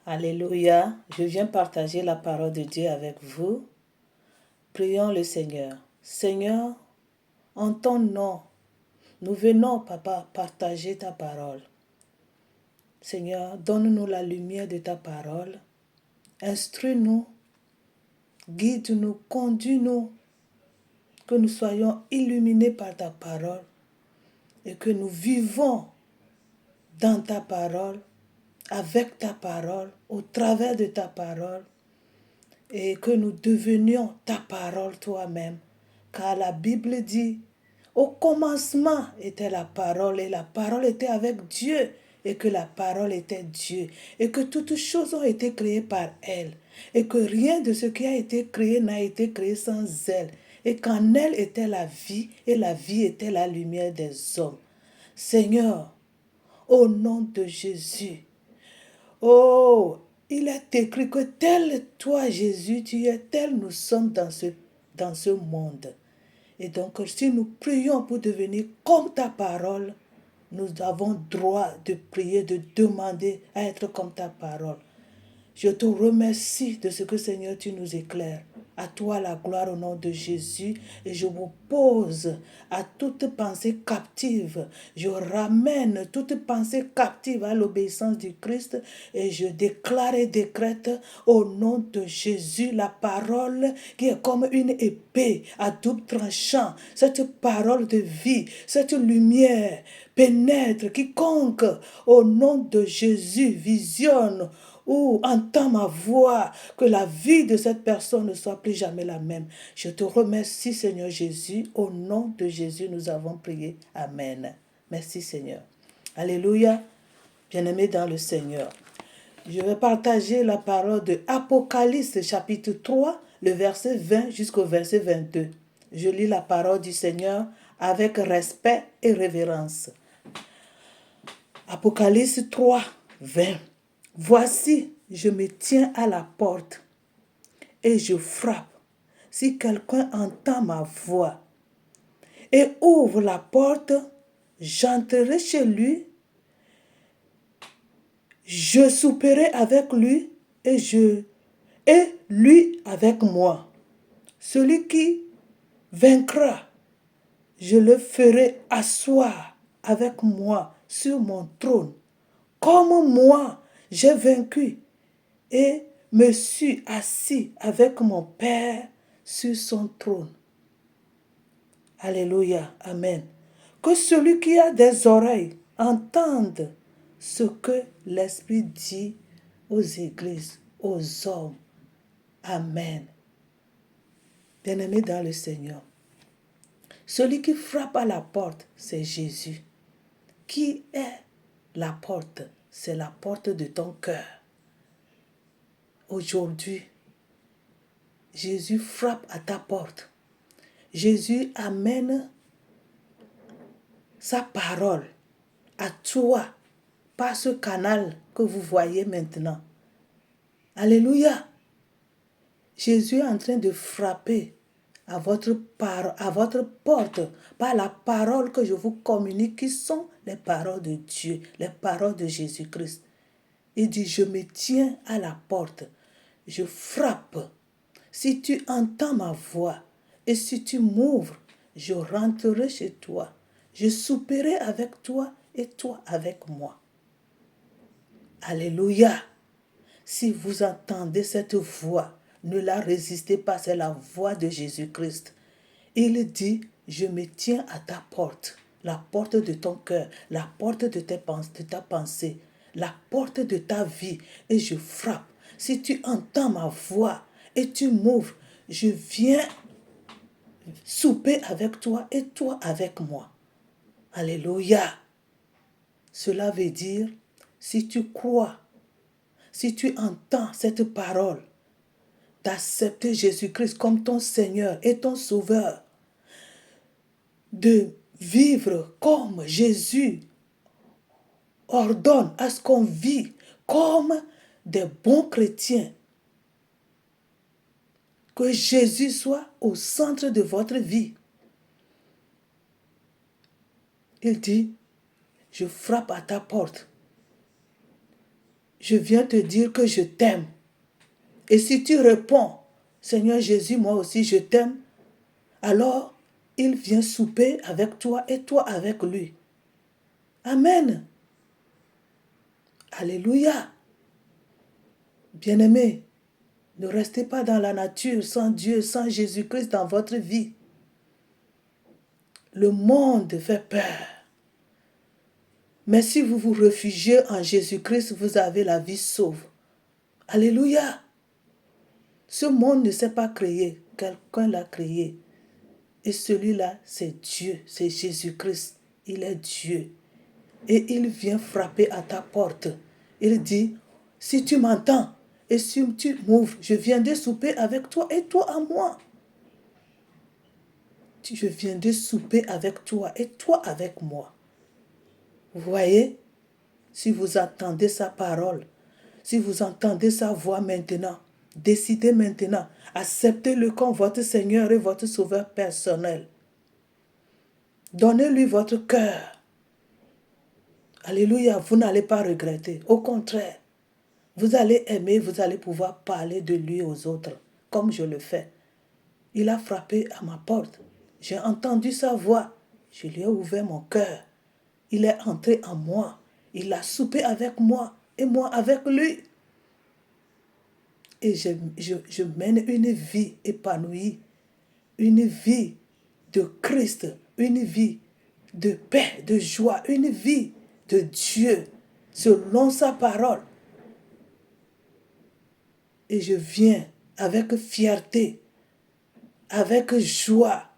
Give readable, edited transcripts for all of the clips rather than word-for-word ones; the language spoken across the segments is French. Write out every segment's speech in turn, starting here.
Alléluia, je viens partager la parole de Dieu avec vous. Prions le Seigneur. Seigneur, en ton nom, nous venons, Papa, partager ta parole. Seigneur, donne-nous la lumière de ta parole. Instruis-nous, guide-nous, conduis-nous, que nous soyons illuminés par ta parole et que nous vivons dans ta parole, avec ta parole, au travers de ta parole, et que nous devenions ta parole toi-même. Car la Bible dit, au commencement était la parole, et la parole était avec Dieu, et que la parole était Dieu, et que toutes choses ont été créées par elle, et que rien de ce qui a été créé n'a été créé sans elle, et qu'en elle était la vie, et la vie était la lumière des hommes. Seigneur, au nom de Jésus, oh, il est écrit que tel toi, Jésus, tu es, tel nous sommes dans ce monde. Et donc, si nous prions pour devenir comme ta parole, nous avons droit de prier, de demander à être comme ta parole. Je te remercie de ce que, Seigneur, tu nous éclaires. À toi la gloire au nom de Jésus. Et je m'oppose à toute pensée captive. Je ramène toute pensée captive à l'obéissance du Christ. Et je déclare et décrète au nom de Jésus la parole qui est comme une épée à double tranchant. Cette parole de vie, cette lumière pénètre quiconque au nom de Jésus visionne ou entends ma voix, que la vie de cette personne ne soit plus jamais la même. Je te remercie, Seigneur Jésus. Au nom de Jésus, nous avons prié. Amen. Merci, Seigneur. Alléluia. Bien-aimés dans le Seigneur. Je vais partager la parole de Apocalypse, chapitre 3, le verset 20 jusqu'au verset 22. Je lis la parole du Seigneur avec respect et révérence. Apocalypse 3, 20. Voici, je me tiens à la porte et je frappe. Si quelqu'un entend ma voix et ouvre la porte, j'entrerai chez lui, je souperai avec lui et lui avec moi. Celui qui vaincra, je le ferai asseoir avec moi sur mon trône, comme moi j'ai vaincu et me suis assis avec mon Père sur son trône. Alléluia, amen. Que celui qui a des oreilles entende ce que l'Esprit dit aux églises, aux hommes. Amen. Bien-aimés dans le Seigneur, celui qui frappe à la porte, c'est Jésus. Qui est la porte? C'est la porte de ton cœur. Aujourd'hui, Jésus frappe à ta porte. Jésus amène sa parole à toi par ce canal que vous voyez maintenant. Alléluia. Jésus est en train de frapper à votre porte par la parole que je vous communique, qui sont les paroles de Dieu, les paroles de Jésus-Christ. Il dit, je me tiens à la porte, je frappe. Si tu entends ma voix et si tu m'ouvres, je rentrerai chez toi. Je souperai avec toi et toi avec moi. Alléluia. Si vous entendez cette voix, ne la résistez pas, c'est la voix de Jésus-Christ. Il dit, je me tiens à ta porte, la porte de ton cœur, la porte de ta pensée, la porte de ta vie, et je frappe. Si tu entends ma voix et tu m'ouvres, je viens souper avec toi et toi avec moi. Alléluia. Cela veut dire, si tu crois, si tu entends cette parole, d'accepter Jésus-Christ comme ton Seigneur et ton Sauveur, de vivre comme Jésus ordonne à ce qu'on vit comme des bons chrétiens, que Jésus soit au centre de votre vie. Il dit, je frappe à ta porte. je viens te dire que je t'aime. Et si tu réponds, Seigneur Jésus, moi aussi je t'aime, alors il vient souper avec toi et toi avec lui. Amen. Alléluia. Bien-aimés, ne restez pas dans la nature sans Dieu, sans Jésus-Christ dans votre vie. Le monde fait peur. Mais si vous vous réfugiez en Jésus-Christ, vous avez la vie sauve. Alléluia. Ce monde ne s'est pas créé. Quelqu'un l'a créé. Et celui-là, c'est Dieu, c'est Jésus-Christ. Il est Dieu. Et il vient frapper à ta porte. Il dit, si tu m'entends et si tu m'ouvres, je viendrai souper avec toi et toi à moi. Je viendrai souper avec toi et toi avec moi. Vous voyez, si vous entendez sa parole, si vous entendez sa voix maintenant, décidez maintenant, acceptez-le comme votre Seigneur et votre Sauveur personnel. Donnez-lui votre cœur. Alléluia, vous n'allez pas regretter. Au contraire, vous allez aimer, vous allez pouvoir parler de lui aux autres, comme je le fais. Il a frappé à ma porte. J'ai entendu sa voix. Je lui ai ouvert mon cœur. Il est entré en moi. Il a soupé avec moi et moi avec lui. Et je mène une vie épanouie, une vie de Christ, une vie de paix, de joie, une vie de Dieu, selon sa parole. Et je viens avec fierté, avec joie,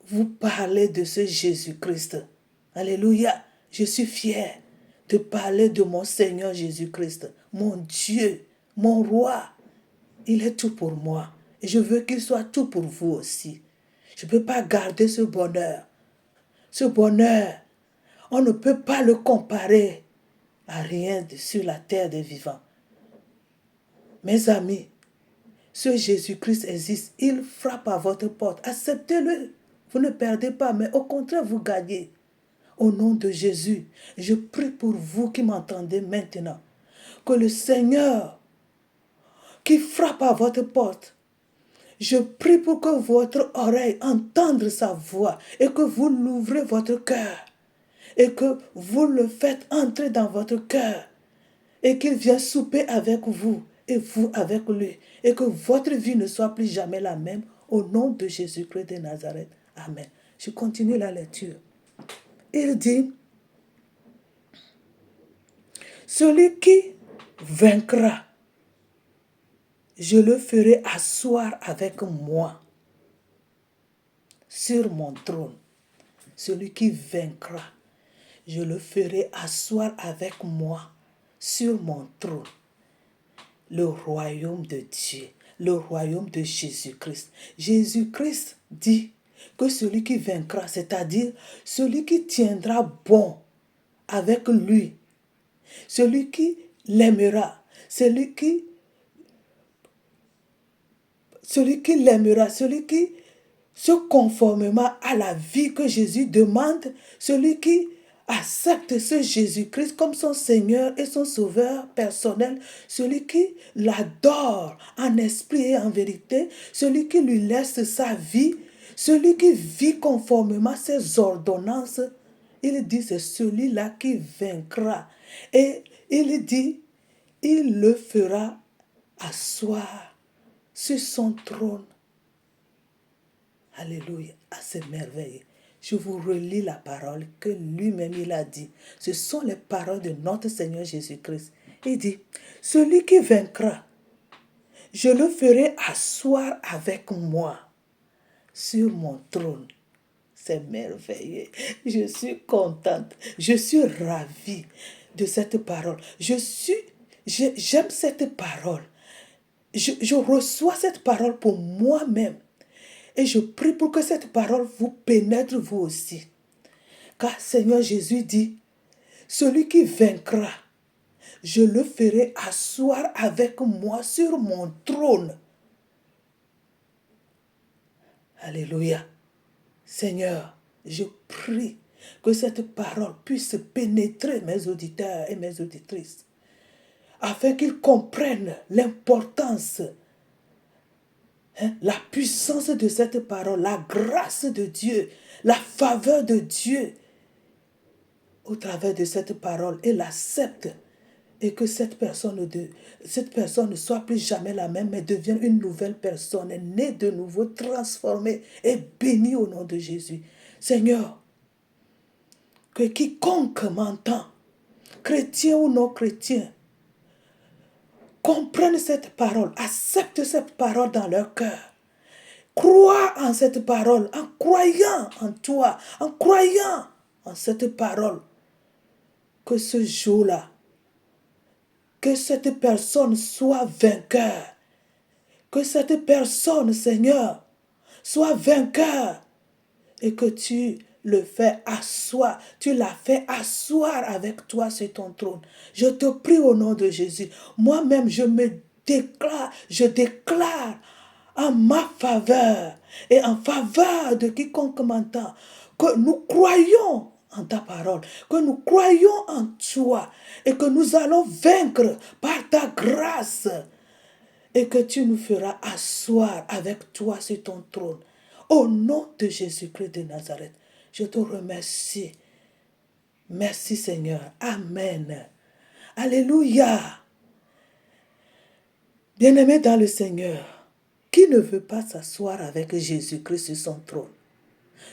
vous parler de ce Jésus-Christ. Alléluia. Je suis fier de parler de mon Seigneur Jésus-Christ, mon Dieu, mon roi. Il est tout pour moi. Et je veux qu'il soit tout pour vous aussi. Je ne peux pas garder ce bonheur. Ce bonheur, on ne peut pas le comparer à rien sur la terre des vivants. Mes amis, ce Jésus-Christ existe. Il frappe à votre porte. Acceptez-le. Vous ne perdez pas, mais au contraire, vous gagnez. Au nom de Jésus, je prie pour vous qui m'entendez maintenant, que le Seigneur qui frappe à votre porte, je prie pour que votre oreille entende sa voix et que vous l'ouvrez votre cœur et que vous le faites entrer dans votre cœur et qu'il vienne souper avec vous et vous avec lui et que votre vie ne soit plus jamais la même au nom de Jésus-Christ de Nazareth. Amen. Je continue la lecture. Il dit, celui qui vaincra, je le ferai asseoir avec moi sur mon trône. Celui qui vaincra, je le ferai asseoir avec moi sur mon trône. Le royaume de Dieu, le royaume de Jésus-Christ. Jésus-Christ dit que celui qui vaincra, c'est-à-dire celui qui tiendra bon avec lui, celui qui l'aimera, celui qui l'aimera, celui qui se conformera à la vie que Jésus demande, celui qui accepte ce Jésus-Christ comme son Seigneur et son Sauveur personnel, celui qui l'adore en esprit et en vérité, celui qui lui laisse sa vie, celui qui vit conformément à ses ordonnances, il dit c'est celui-là qui vaincra. Et il dit, il le fera asseoir sur son trône. Alléluia, à ces merveilles. Je vous relis la parole que lui-même il a dit. Ce sont les paroles de notre Seigneur Jésus-Christ. Il dit, celui qui vaincra, je le ferai asseoir avec moi sur mon trône. C'est merveilleux. Je suis contente. Je suis ravie de cette parole. J'aime cette parole. Je reçois cette parole pour moi-même. Et je prie pour que cette parole vous pénètre vous aussi. Car Seigneur Jésus dit, celui qui vaincra, je le ferai asseoir avec moi sur mon trône. Alléluia. Seigneur, je prie que cette parole puisse pénétrer mes auditeurs et mes auditrices. afin qu'ils comprennent l'importance, la puissance de cette parole, la grâce de Dieu, la faveur de Dieu au travers de cette parole et l'acceptent et que cette personne ne soit plus jamais la même, mais devienne une nouvelle personne, née de nouveau, transformée et bénie au nom de Jésus. Seigneur, que quiconque m'entend, chrétien ou non chrétien, comprenne cette parole, accepte cette parole dans leur cœur. Crois en cette parole, en croyant en toi, en croyant en cette parole, que ce jour-là, que cette personne soit vainqueur, que cette personne, Seigneur, soit vainqueur et que tu le fais asseoir, tu l'as fait asseoir avec toi sur ton trône. Je te prie au nom de Jésus. Moi-même, je déclare en ma faveur et en faveur de quiconque m'entend que nous croyons en ta parole, que nous croyons en toi et que nous allons vaincre par ta grâce et que tu nous feras asseoir avec toi sur ton trône. Au nom de Jésus-Christ de Nazareth, je te remercie. Merci Seigneur. Amen. Alléluia. Bien-aimé dans le Seigneur, qui ne veut pas s'asseoir avec Jésus-Christ sur son trône?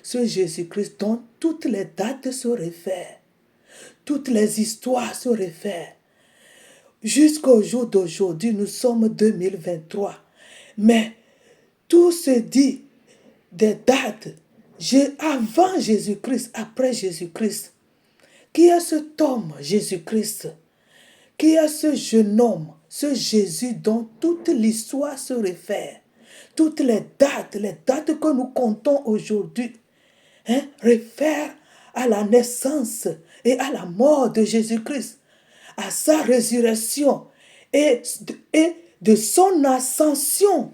Ce Jésus-Christ dont toutes les dates se réfèrent, toutes les histoires se réfèrent. Jusqu'au jour d'aujourd'hui, nous sommes 2023. Mais tout se dit des dates avant Jésus-Christ, après Jésus-Christ. Qui est cet homme, Jésus-Christ? Qui est ce jeune homme, ce Jésus dont toute l'histoire se réfère? Toutes les dates que nous comptons aujourd'hui, réfèrent à la naissance et à la mort de Jésus-Christ, à sa résurrection et de son ascension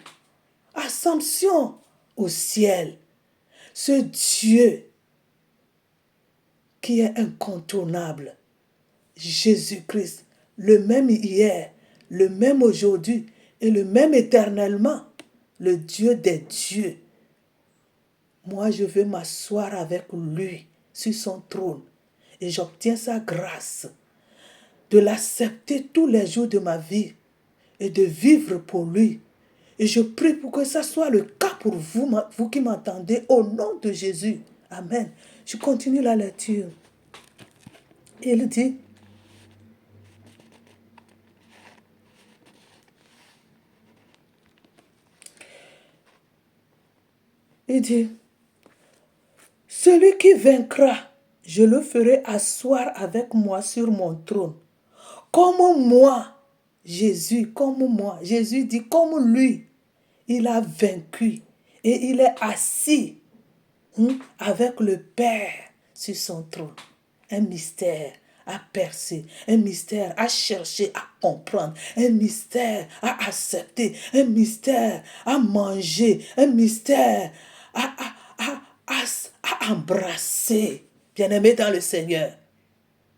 au ciel. Ce Dieu qui est incontournable, Jésus-Christ, le même hier, le même aujourd'hui et le même éternellement, le Dieu des dieux. Moi, je veux m'asseoir avec lui sur son trône et j'obtiens sa grâce de l'accepter tous les jours de ma vie et de vivre pour lui. Et je prie pour que ça soit le cas pour vous, vous qui m'entendez, au nom de Jésus. Amen. Je continue la lecture. Il dit, celui qui vaincra, je le ferai asseoir avec moi sur mon trône. Comme moi, Jésus dit, comme lui, il a vaincu et il est assis avec le Père sur son trône. Un mystère à percer, un mystère à chercher, à comprendre, un mystère à accepter, un mystère à manger, un mystère à embrasser. Bien-aimés dans le Seigneur,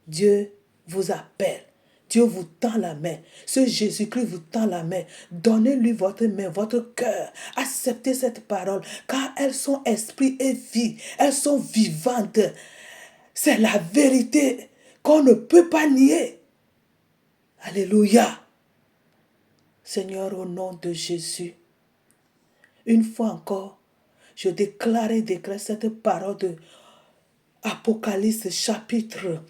Dieu vous appelle. Dieu vous tend la main. Ce Jésus-Christ vous tend la main. Donnez-lui votre main, votre cœur. Acceptez cette parole, car elles sont esprit et vie. Elles sont vivantes. C'est la vérité qu'on ne peut pas nier. Alléluia. Seigneur, au nom de Jésus, une fois encore, je déclare et décrète cette parole de Apocalypse chapitre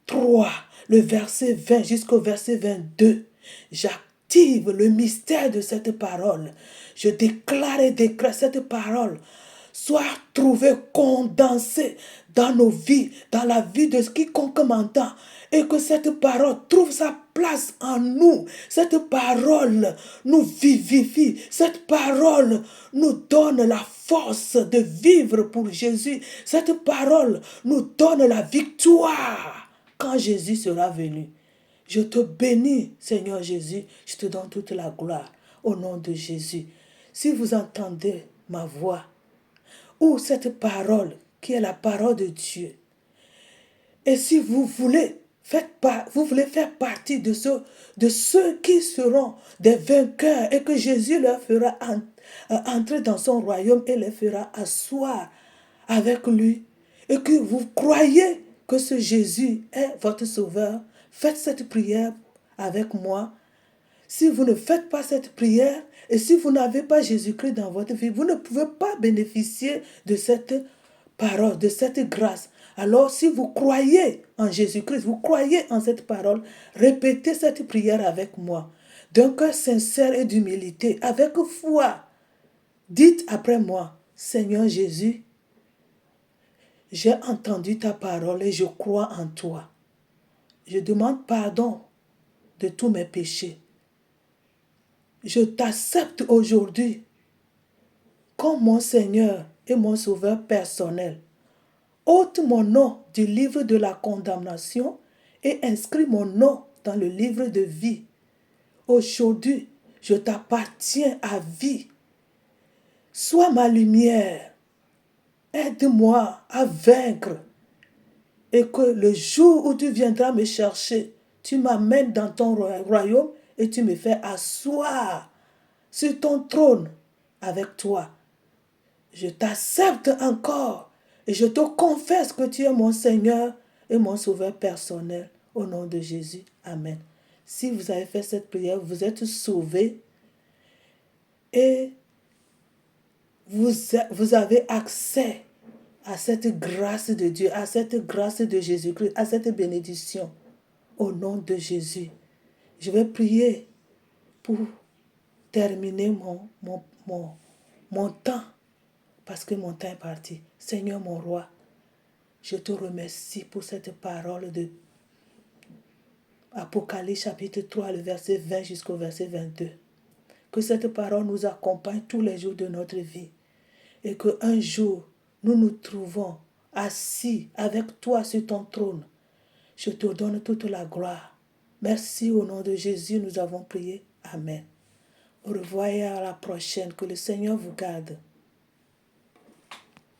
3, le verset 20 jusqu'au verset 22. J'active le mystère de cette parole. Je déclare et décrète cette parole soit trouvée condensée dans nos vies, dans la vie de quiconque m'entend, et que cette parole trouve sa place en nous. Cette parole nous vivifie. Cette parole nous donne la force de vivre pour Jésus. Cette parole nous donne la victoire quand Jésus sera venu. Je te bénis, Seigneur Jésus. Je te donne toute la gloire au nom de Jésus. Si vous entendez ma voix, ou cette parole qui est la parole de Dieu, et si vous voulez vous voulez faire partie de ceux qui seront des vainqueurs et que Jésus leur fera entrer dans son royaume et les fera asseoir avec lui. Et que vous croyez que ce Jésus est votre sauveur, faites cette prière avec moi. Si vous ne faites pas cette prière et si vous n'avez pas Jésus-Christ dans votre vie, vous ne pouvez pas bénéficier de cette parole, de cette grâce. Alors, si vous croyez en Jésus-Christ, vous croyez en cette parole, répétez cette prière avec moi. D'un cœur sincère et d'humilité, avec foi. Dites après moi, Seigneur Jésus, j'ai entendu ta parole et je crois en toi. Je demande pardon de tous mes péchés. Je t'accepte aujourd'hui comme mon Seigneur et mon Sauveur personnel. Ôte mon nom du livre de la condamnation et inscris mon nom dans le livre de vie. Aujourd'hui, je t'appartiens à vie. Sois ma lumière. Aide-moi à vaincre. Et que le jour où tu viendras me chercher, tu m'amènes dans ton royaume et tu me fais asseoir sur ton trône avec toi. Je t'accepte encore et je te confesse que tu es mon Seigneur et mon Sauveur personnel. Au nom de Jésus. Amen. Si vous avez fait cette prière, vous êtes sauvés et vous avez accès à cette grâce de Dieu, à cette grâce de Jésus-Christ, à cette bénédiction. Au nom de Jésus. Je vais prier pour terminer mon temps, parce que mon temps est parti. Seigneur mon roi, je te remercie pour cette parole de Apocalypse chapitre 3, le verset 20 jusqu'au verset 22. Que cette parole nous accompagne tous les jours de notre vie et qu'un jour, nous nous trouvons assis avec toi sur ton trône. Je te donne toute la gloire. Merci au nom de Jésus, nous avons prié. Amen. Au revoir et à la prochaine. Que le Seigneur vous garde.